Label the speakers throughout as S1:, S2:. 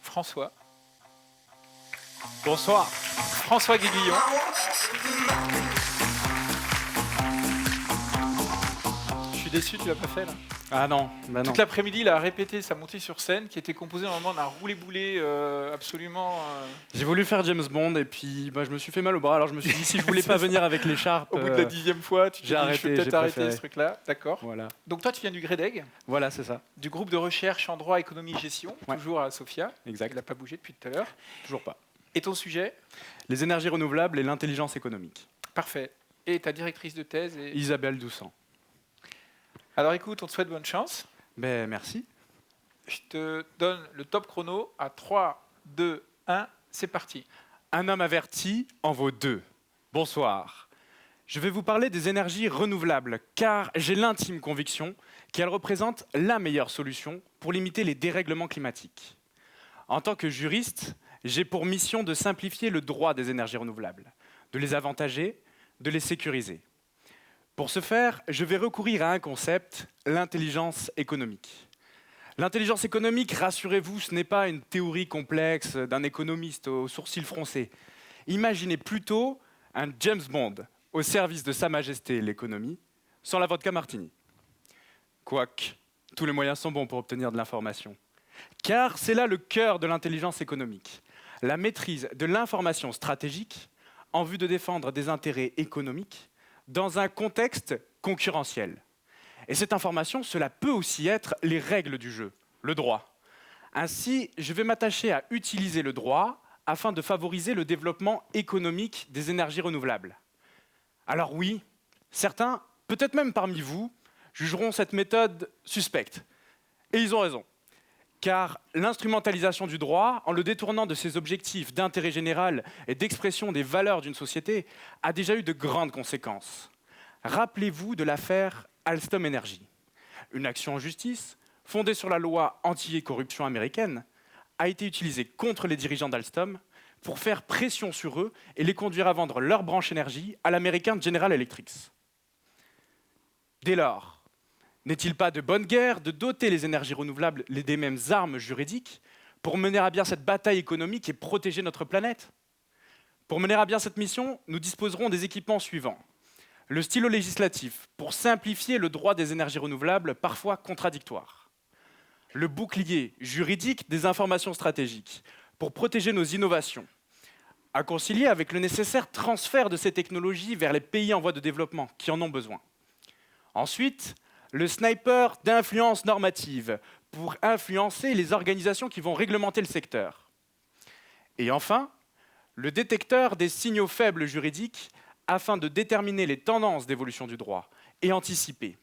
S1: François. Bonsoir. François Guéguillon. Je suis déçu, tu l'as pas fait là.
S2: Ah non, bah non.
S1: Toute l'après-midi, il a répété sa montée sur scène qui était composée normalement d'un roulé-boulé absolument.
S2: J'ai voulu faire James Bond et puis je me suis fait mal au bras. Alors je me suis dit si je voulais pas venir avec l'écharpe.
S1: Au bout de la 10e fois, tu t'es dit, je vais peut-être arrêter ce truc-là. D'accord.
S2: Voilà.
S1: Donc toi, tu viens du GREDEG.
S2: Voilà, c'est ça.
S1: Du groupe de recherche en droit, économie, gestion,
S2: Ouais.
S1: toujours à Sofia.
S2: Exact.
S1: Il n'a pas bougé depuis tout à l'heure.
S2: Toujours pas.
S1: Et ton sujet?
S2: Les énergies renouvelables et l'intelligence économique.
S1: Parfait. Et ta directrice de thèse est...
S2: Isabelle Doucet.
S1: Alors écoute, on te souhaite bonne chance.
S2: Ben merci.
S1: Je te donne le top chrono à 3, 2, 1, c'est parti.
S2: Un homme averti en vaut deux. Bonsoir. Je vais vous parler des énergies renouvelables car j'ai l'intime conviction qu'elles représentent la meilleure solution pour limiter les dérèglements climatiques. En tant que juriste, j'ai pour mission de simplifier le droit des énergies renouvelables, de les avantager, de les sécuriser. Pour ce faire, je vais recourir à un concept, l'intelligence économique. L'intelligence économique, rassurez-vous, ce n'est pas une théorie complexe d'un économiste aux sourcils froncés. Imaginez plutôt un James Bond au service de Sa Majesté l'économie, sans la vodka martini. Quoique, tous les moyens sont bons pour obtenir de l'information. Car c'est là le cœur de l'intelligence économique, la maîtrise de l'information stratégique en vue de défendre des intérêts économiques dans un contexte concurrentiel. Et cette information, cela peut aussi être les règles du jeu, le droit. Ainsi, je vais m'attacher à utiliser le droit afin de favoriser le développement économique des énergies renouvelables. Alors oui, certains, peut-être même parmi vous, jugeront cette méthode suspecte. Et ils ont raison. Car l'instrumentalisation du droit, en le détournant de ses objectifs d'intérêt général et d'expression des valeurs d'une société, a déjà eu de grandes conséquences. Rappelez-vous de l'affaire Alstom Energy. Une action en justice, fondée sur la loi anti-corruption américaine, a été utilisée contre les dirigeants d'Alstom pour faire pression sur eux et les conduire à vendre leur branche énergie à l'américain General Electric. Dès lors, n'est-il pas de bonne guerre de doter les énergies renouvelables des mêmes armes juridiques pour mener à bien cette bataille économique et protéger notre planète? Pour mener à bien cette mission, nous disposerons des équipements suivants. Le stylo législatif pour simplifier le droit des énergies renouvelables parfois contradictoires. Le bouclier juridique des informations stratégiques pour protéger nos innovations, à concilier avec le nécessaire transfert de ces technologies vers les pays en voie de développement qui en ont besoin. Ensuite, le sniper d'influence normative pour influencer les organisations qui vont réglementer le secteur. Et enfin, le détecteur des signaux faibles juridiques afin de déterminer les tendances d'évolution du droit et anticiper.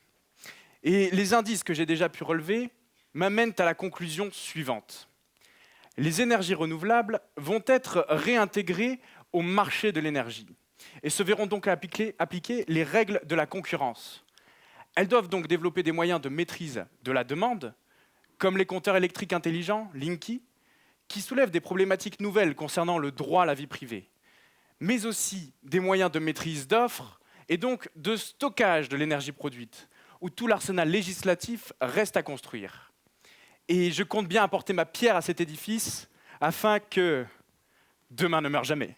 S2: Et les indices que j'ai déjà pu relever m'amènent à la conclusion suivante. Les énergies renouvelables vont être réintégrées au marché de l'énergie et se verront donc appliquer les règles de la concurrence. Elles doivent donc développer des moyens de maîtrise de la demande, comme les compteurs électriques intelligents, Linky, qui soulèvent des problématiques nouvelles concernant le droit à la vie privée, mais aussi des moyens de maîtrise d'offres et donc de stockage de l'énergie produite, où tout l'arsenal législatif reste à construire. Et je compte bien apporter ma pierre à cet édifice afin que demain ne meure jamais.